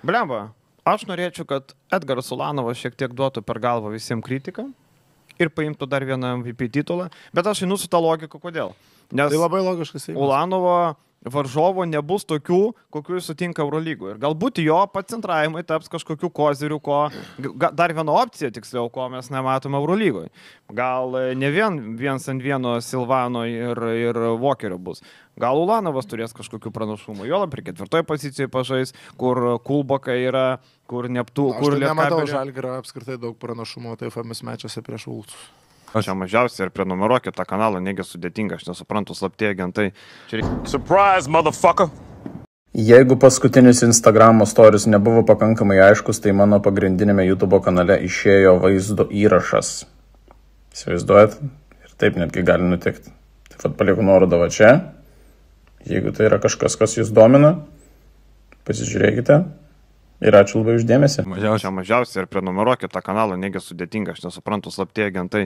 Blemba, aš norėčiau, kad Edgaras Ulanovas šiek tiek duotų per galvą visiems kritiką ir paimtų dar vieną MVP titulą, bet aš einu su tą logiką, kodėl. Nes Tai labai logiškas. Ulanovo varžovo nebus tokių, kokių jis sutinka Eurolygoje. Ir galbūt jo pacentravimai taps kažkokiu koziriu, dar viena opcija, tiksliau, ko mes nematome Eurolygoje. Gal ne viens ant vieno Silvano ir Walkerio bus. Gal Ulanovas turės kažkokių pranašumų. Jo lab ir 4 pozicijoje pažais, kur Kulboka yra, kur Neptū, kur Lietkabelė. Aš nematau Žalgirio apskritai daug pranašumų TFM mečiuose prieš Vultus. Čia mažiausiai ir prenumeruokit tą kanalą, negi sudėtinga, aš nesuprantu, slaptieji agentai. Surprise, motherfucker! Jeigu paskutinis Instagramo stories nebuvo pakankamai aiškus, tai mano pagrindinėme YouTube kanale išėjo vaizdo įrašas. Įsivaizduojat? Ir taip netgi gali nutikti. Taip pat palieku nuorodą va čia. Jeigu tai yra kažkas, kas jūs domina, pasižiūrėkite. Ir ačiū labai uždėmesi. Čia mažiausiai ir prenumeruokit tą kanalą, negi sudėtinga, aš nesuprantu, slaptieji agentai.